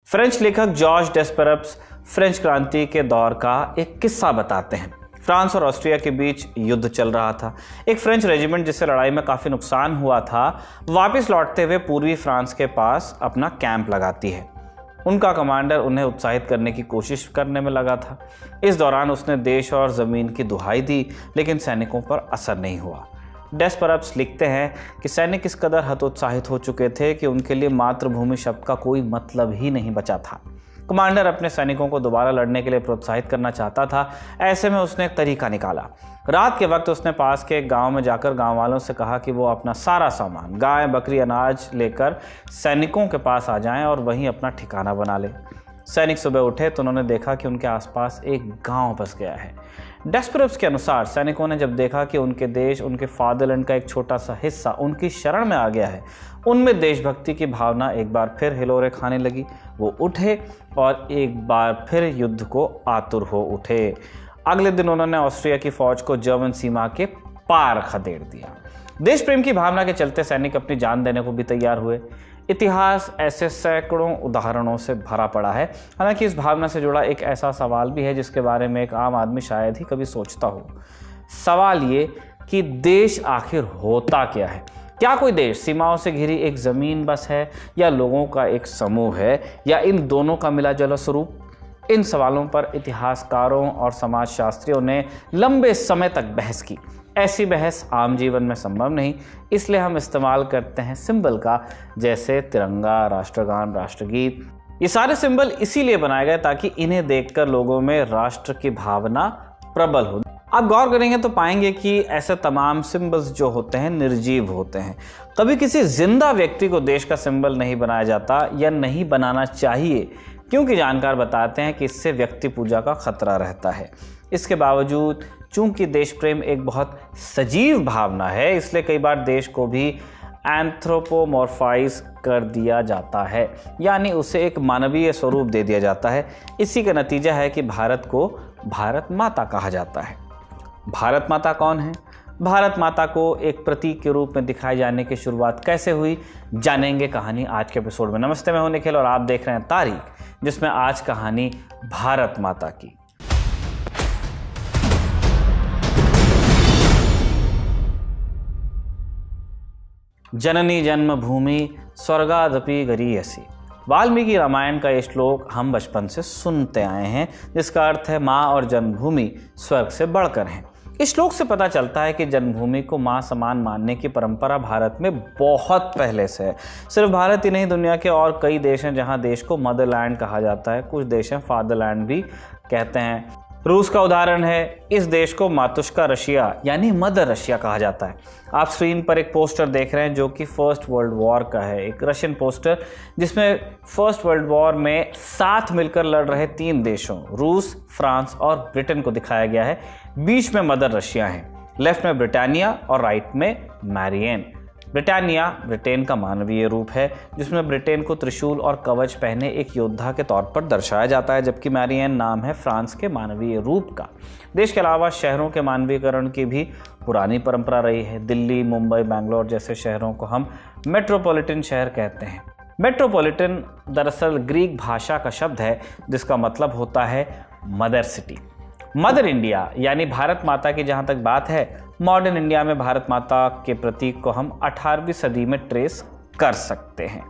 French लेखक George डेस्पेरप्स French क्रांति के दौर का एक किस्सा बताते हैं। फ्रांस और ऑस्ट्रिया के बीच युद्ध चल रहा था। एक फ्रेंच रेजिमेंट जिससे लड़ाई में काफ़ी नुकसान हुआ था, वापस लौटते हुए पूर्वी फ्रांस के पास अपना कैंप लगाती है। उनका कमांडर उन्हें उत्साहित करने की कोशिश करने में लगा था। इस दौरान उसने देश और ज़मीन की दुहाई दी, लेकिन सैनिकों पर असर नहीं हुआ। डेस्पेरप्स लिखते हैं कि सैनिक इस कदर हतोत्साहित हो चुके थे कि उनके लिए मातृभूमि शब्द का कोई मतलब ही नहीं बचा था। कमांडर अपने सैनिकों को दोबारा लड़ने के लिए प्रोत्साहित करना चाहता था। ऐसे में उसने एक तरीका निकाला। रात के वक्त उसने पास के एक गांव में जाकर गांव वालों से कहा कि वो अपना सारा सामान, गाय, बकरी, अनाज लेकर सैनिकों के पास आ जाएं और वहीं अपना ठिकाना बना ले। सैनिक सुबह उठे तो उन्होंने देखा कि उनके आसपास एक गांव बस गया है। डेस्पेरप्स के अनुसार सैनिकों ने जब देखा कि उनके देश, उनके फादरलैंड का एक छोटा सा हिस्सा उनकी शरण में आ गया है, उनमें देशभक्ति की भावना एक बार फिर हिलोरे खाने लगी। वो उठे और एक बार फिर युद्ध को आतुर हो उठे। अगले दिन उन्होंने ऑस्ट्रिया की फौज को जर्मन सीमा के पार खदेड़ दिया। देश प्रेम की भावना के चलते सैनिक अपनी जान देने को भी तैयार हुए। इतिहास ऐसे सैकड़ों उदाहरणों से भरा पड़ा है। हालांकि इस भावना से जुड़ा एक ऐसा सवाल भी है जिसके बारे में एक आम आदमी शायद ही कभी सोचता हो। सवाल ये कि देश आखिर होता क्या है? क्या कोई देश सीमाओं से घिरी एक ज़मीन बस है, या लोगों का एक समूह है, या इन दोनों का मिला जुला स्वरूप? इन सवालों पर इतिहासकारों और समाजशास्त्रियों ने लंबे समय तक बहस की। ऐसी बहस आम जीवन में संभव नहीं, इसलिए हम इस्तेमाल करते हैं सिंबल का, जैसे तिरंगा, राष्ट्रगान, राष्ट्रगीत। ये सारे सिंबल इसीलिए बनाए गए ताकि इन्हें देखकर लोगों में राष्ट्र की भावना प्रबल हो। आप गौर करेंगे तो पाएंगे कि ऐसे तमाम सिंबल्स जो होते हैं निर्जीव होते हैं। कभी किसी जिंदा व्यक्ति को देश का सिंबल नहीं बनाया जाता या नहीं बनाना चाहिए, क्योंकि जानकार बताते हैं कि इससे व्यक्ति पूजा का खतरा रहता है। इसके बावजूद चूंकि देश प्रेम एक बहुत सजीव भावना है, इसलिए कई बार देश को भी एंथ्रोपोमॉर्फाइज कर दिया जाता है, यानी उसे एक मानवीय स्वरूप दे दिया जाता है। इसी का नतीजा है कि भारत को भारत माता कहा जाता है। भारत माता कौन है? भारत माता को एक प्रतीक के रूप में दिखाए जाने की शुरुआत कैसे हुई, जानेंगे कहानी आज के एपिसोड में। नमस्ते, मैं हूं निखिल और आप देख रहे हैं तारीख, जिसमें आज कहानी भारत माता की। जननी जन्मभूमि स्वर्गादपि गरीयसी। वाल्मीकि रामायण का ये श्लोक हम बचपन से सुनते आए हैं, जिसका अर्थ है माँ और जन्मभूमि स्वर्ग से बढ़कर है। इस श्लोक से पता चलता है कि जन्मभूमि को माँ समान मानने की परंपरा भारत में बहुत पहले से है। सिर्फ भारत ही नहीं, दुनिया के और कई देश हैं जहाँ देश को मदरलैंड कहा जाता है। कुछ देश हैं फादरलैंड भी कहते हैं। रूस का उदाहरण है। इस देश को मातुश्का रशिया यानी मदर रशिया कहा जाता है। आप स्क्रीन पर एक पोस्टर देख रहे हैं जो कि फर्स्ट वर्ल्ड वॉर का है, एक रशियन पोस्टर जिसमें फर्स्ट वर्ल्ड वॉर में साथ मिलकर लड़ रहे 3 देशों रूस, फ्रांस और ब्रिटेन को दिखाया गया है। बीच में मदर रशिया है, लेफ्ट में ब्रिटानिया और राइट में मैरियन। ब्रिटानिया ब्रिटेन का मानवीय रूप है, जिसमें ब्रिटेन को त्रिशूल और कवच पहने एक योद्धा के तौर पर दर्शाया जाता है, जबकि मैरियन नाम है फ्रांस के मानवीय रूप का। देश के अलावा शहरों के मानवीयकरण की भी पुरानी परंपरा रही है। दिल्ली, मुंबई, बेंगलोर जैसे शहरों को हम मेट्रोपॉलिटन शहर कहते हैं। मेट्रोपॉलिटन दरअसल ग्रीक भाषा का शब्द है, जिसका मतलब होता है मदर सिटी। मदर इंडिया यानी भारत माता की जहाँ तक बात है, मॉडर्न इंडिया में भारत माता के प्रतीक को हम 18वीं सदी में ट्रेस कर सकते हैं।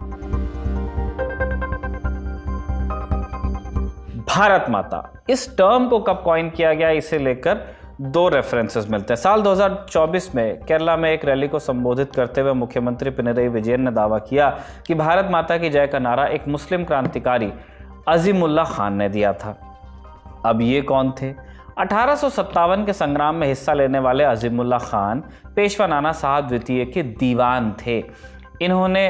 भारत माता इस टर्म को कब कॉइन किया गया, इसे लेकर 2 रेफरेंसेस मिलते हैं। साल 2024 में केरला में एक रैली को संबोधित करते हुए मुख्यमंत्री पिनरई विजयन ने दावा किया कि भारत माता की जय का नारा एक मुस्लिम क्रांतिकारी अजीमुल्ला खान ने दिया था। अब ये कौन थे? 1857 के संग्राम में हिस्सा लेने वाले अजीमुल्ला खान पेशवा नाना साहब द्वितीय के दीवान थे। इन्होंने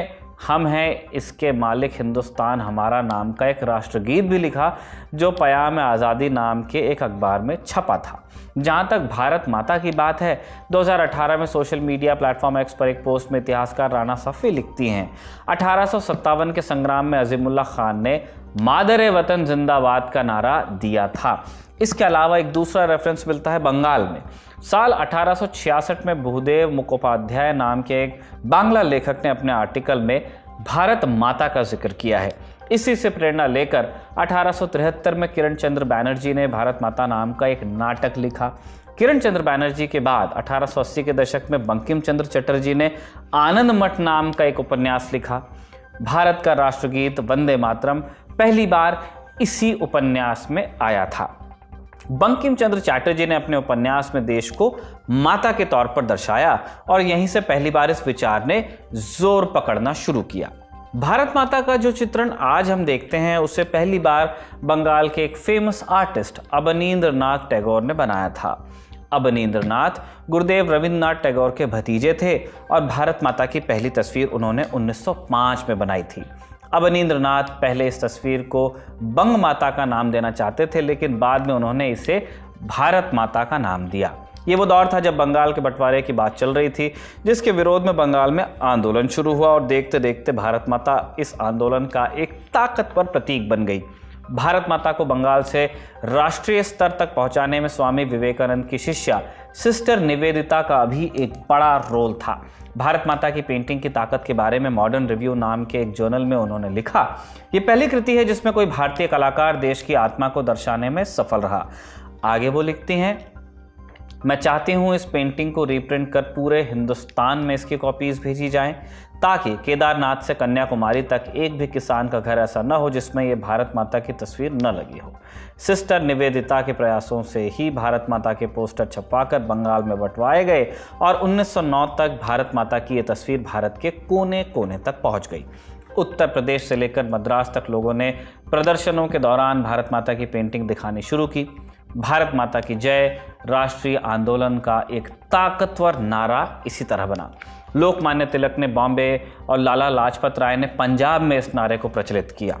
हम हैं इसके मालिक हिंदुस्तान हमारा नाम का एक राष्ट्रगीत भी लिखा, जो पयाम आज़ादी नाम के एक अखबार में छपा था। जहाँ तक भारत माता की बात है, 2018 में सोशल मीडिया प्लेटफॉर्म एक्स पर एक पोस्ट में इतिहासकार राना सफ़ी लिखती हैं, 1857 के संग्राम में अजीमुल्ला खान ने मादरे वतन जिंदाबाद का नारा दिया था। इसके अलावा एक दूसरा रेफरेंस मिलता है बंगाल में। साल 1866 में भूदेव मुखोपाध्याय नाम के एक बांग्ला लेखक ने अपने आर्टिकल में भारत माता का जिक्र किया है। इसी से प्रेरणा लेकर 1873 में किरण चंद्र बैनर्जी ने भारत माता नाम का एक नाटक लिखा। किरण चंद्र बैनर्जी के बाद 1880 के दशक में बंकिम चंद्र चटर्जी ने आनंद मठ नाम का एक उपन्यास लिखा। भारत का राष्ट्रगीत वंदे मातरम पहली बार इसी उपन्यास में आया था। बंकिम चंद्र चटर्जी ने अपने उपन्यास में देश को माता के तौर पर दर्शाया और यहीं से पहली बार इस विचार ने जोर पकड़ना शुरू किया। भारत माता का जो चित्रण आज हम देखते हैं उसे पहली बार बंगाल के एक फेमस आर्टिस्ट अवनींद्रनाथ टैगोर ने बनाया था। अवनींद्रनाथ गुरुदेव रविंद्रनाथ टैगोर के भतीजे थे और भारत माता की पहली तस्वीर उन्होंने 1905 में बनाई थी। अवनींद्रनाथ पहले इस तस्वीर को बंग माता का नाम देना चाहते थे, लेकिन बाद में उन्होंने इसे भारत माता का नाम दिया। ये वो दौर था जब बंगाल के बंटवारे की बात चल रही थी, जिसके विरोध में बंगाल में आंदोलन शुरू हुआ और देखते देखते भारत माता इस आंदोलन का एक ताकतवर प्रतीक बन गई। भारत माता को बंगाल से राष्ट्रीय स्तर तक पहुंचाने में स्वामी विवेकानंद की शिष्या सिस्टर निवेदिता का भी एक बड़ा रोल था। भारत माता की पेंटिंग की ताकत के बारे में मॉडर्न रिव्यू नाम के एक जर्नल में उन्होंने लिखा, ये पहली कृति है जिसमें कोई भारतीय कलाकार देश की आत्मा को दर्शाने में सफल रहा। आगे वो लिखती हैं, मैं चाहती हूँ इस पेंटिंग को रीप्रिंट कर पूरे हिंदुस्तान में इसकी कॉपीज भेजी जाएं, ताकि केदारनाथ से कन्याकुमारी तक एक भी किसान का घर ऐसा न हो जिसमें ये भारत माता की तस्वीर न लगी हो। सिस्टर निवेदिता के प्रयासों से ही भारत माता के पोस्टर छपवाकर बंगाल में बंटवाए गए और 1909 तक भारत माता की ये तस्वीर भारत के कोने कोने तक पहुंच गई। उत्तर प्रदेश से लेकर मद्रास तक लोगों ने प्रदर्शनों के दौरान भारत माता की पेंटिंग दिखानी शुरू की। भारत माता की जय राष्ट्रीय आंदोलन का एक ताकतवर नारा इसी तरह बना। लोकमान्य तिलक ने बॉम्बे और लाला लाजपत राय ने पंजाब में इस नारे को प्रचलित किया।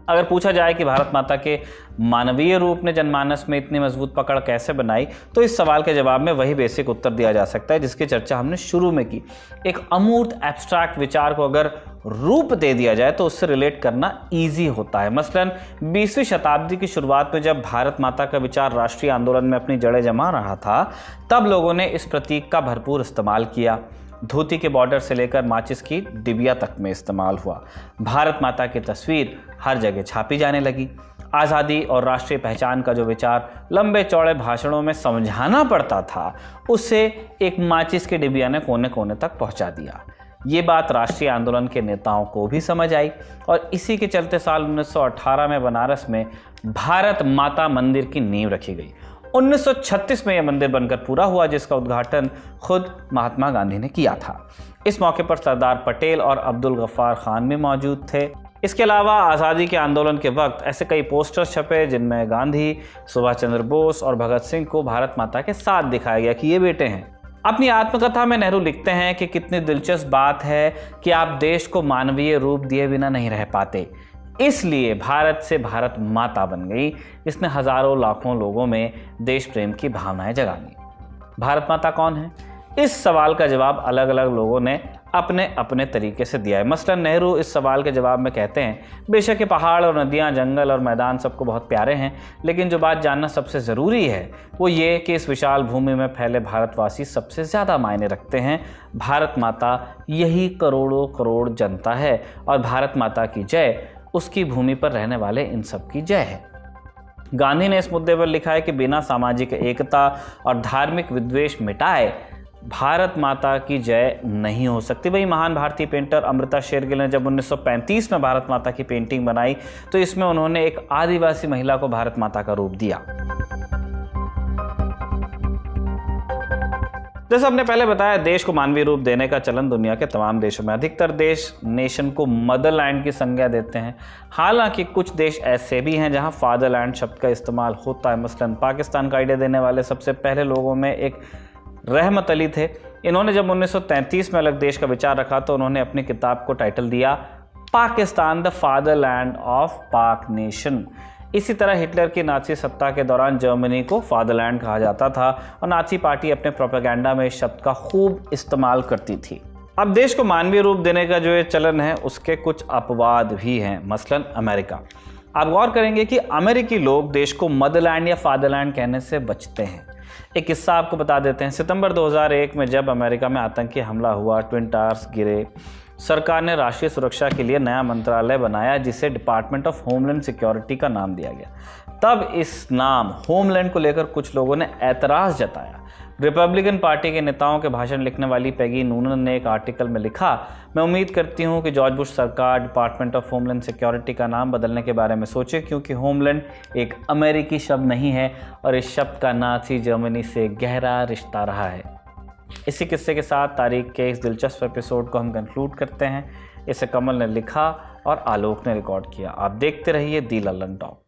अगर पूछा जाए कि भारत माता के मानवीय रूप ने जनमानस में इतनी मजबूत पकड़ कैसे बनाई, तो इस सवाल के जवाब में वही बेसिक उत्तर दिया जा सकता है जिसकी चर्चा हमने शुरू में की। एक अमूर्त एब्स्ट्रैक्ट विचार को अगर रूप दे दिया जाए तो उससे रिलेट करना इजी होता है। मसलन 20वीं शताब्दी की शुरुआत में जब भारत माता का विचार राष्ट्रीय आंदोलन में अपनी जड़ें जमा रहा था, तब लोगों ने इस प्रतीक का भरपूर इस्तेमाल किया। धोती के बॉर्डर से लेकर माचिस की डिबिया तक में इस्तेमाल हुआ। भारत माता की तस्वीर हर जगह छापी जाने लगी। आज़ादी और राष्ट्रीय पहचान का जो विचार लंबे चौड़े भाषणों में समझाना पड़ता था, उसे एक माचिस की डिबिया ने कोने कोने तक पहुंचा दिया। ये बात राष्ट्रीय आंदोलन के नेताओं को भी समझ आई और इसी के चलते साल 1918 में बनारस में भारत माता मंदिर की नींव रखी गई। 1936 में यह मंदिर बनकर पूरा हुआ, जिसका उद्घाटन खुद महात्मा गांधी ने किया था। इस मौके पर सरदार पटेल और अब्दुल गफ्फार खान भी मौजूद थे। इसके अलावा आज़ादी के आंदोलन के वक्त ऐसे कई पोस्टर्स छपे जिनमें गांधी, सुभाष चंद्र बोस और भगत सिंह को भारत माता के साथ दिखाया गया कि ये बेटे हैं। अपनी आत्मकथा में नेहरू लिखते हैं कि कितनी दिलचस्प बात है कि आप देश को मानवीय रूप दिए बिना नहीं रह पाते, इसलिए भारत से भारत माता बन गई। इसने हजारों लाखों लोगों में देश प्रेम की भावनाएं जगा दी। भारत माता कौन है? इस सवाल का जवाब अलग अलग लोगों ने अपने अपने तरीके से दिया है। मसलन नेहरू इस सवाल के जवाब में कहते हैं, बेशक ये पहाड़ और नदियाँ, जंगल और मैदान सबको बहुत प्यारे हैं, लेकिन जो बात जानना सबसे ज़रूरी है वो ये कि इस विशाल भूमि में फैले भारतवासी सबसे ज़्यादा मायने रखते हैं। भारत माता यही करोड़ों करोड़ जनता है और भारत माता की जय उसकी भूमि पर रहने वाले इन सब की जय है। गांधी ने इस मुद्दे पर लिखा है कि बिना सामाजिक एकता और धार्मिक विद्वेष मिटाए भारत माता की जय नहीं हो सकती। वही महान भारतीय पेंटर अमृता शेरगिल ने जब 1935 में भारत माता की पेंटिंग बनाई तो इसमें उन्होंने एक आदिवासी महिला को भारत माता का रूप दिया। जैसे हमने पहले बताया, देश को मानवीय रूप देने का चलन दुनिया के तमाम देशों में। अधिकतर देश नेशन को मदरलैंड की संज्ञा देते हैं। हालांकि कुछ देश ऐसे भी हैं जहां फादरलैंड शब्द का इस्तेमाल होता है। मसलन पाकिस्तान का आइडिया देने वाले सबसे पहले लोगों में एक रहमत अली थे। इन्होंने जब 1933 में अलग देश का विचार रखा तो उन्होंने अपनी किताब को टाइटल दिया पाकिस्तान द फादरलैंड ऑफ पाक नेशन। इसी तरह हिटलर की नाची सत्ता के दौरान जर्मनी को फादरलैंड कहा जाता था और नाची पार्टी अपने प्रोपेगेंडा में इस शब्द का खूब इस्तेमाल करती थी। अब देश को मानवीय रूप देने का जो ये चलन है उसके कुछ अपवाद भी हैं। मसलन अमेरिका। आप गौर करेंगे कि अमेरिकी लोग देश को मदरलैंड या फादरलैंड कहने से बचते हैं। एक किस्सा आपको बता देते हैं। सितंबर 2001 में जब अमेरिका में आतंकी हमला हुआ, ट्विन टावर्स गिरे, सरकार ने राष्ट्रीय सुरक्षा के लिए नया मंत्रालय बनाया जिसे डिपार्टमेंट ऑफ होमलैंड सिक्योरिटी का नाम दिया गया। तब इस नाम होमलैंड को लेकर कुछ लोगों ने ऐतराज़ जताया। रिपब्लिकन पार्टी के नेताओं के भाषण लिखने वाली पैगी नूनन ने एक आर्टिकल में लिखा, मैं उम्मीद करती हूं कि जॉर्ज बुश सरकार डिपार्टमेंट ऑफ होमलैंड सिक्योरिटी का नाम बदलने के बारे में सोचे, क्योंकि होमलैंड एक अमेरिकी शब्द नहीं है और इस शब्द का नाज़ी जर्मनी से गहरा रिश्ता रहा है। इसी किस्से के साथ तारीख के इस दिलचस्प एपिसोड को हम कंक्लूड करते हैं। इसे कमल ने लिखा और आलोक ने रिकॉर्ड किया। आप देखते रहिए दी लल्लन टॉक।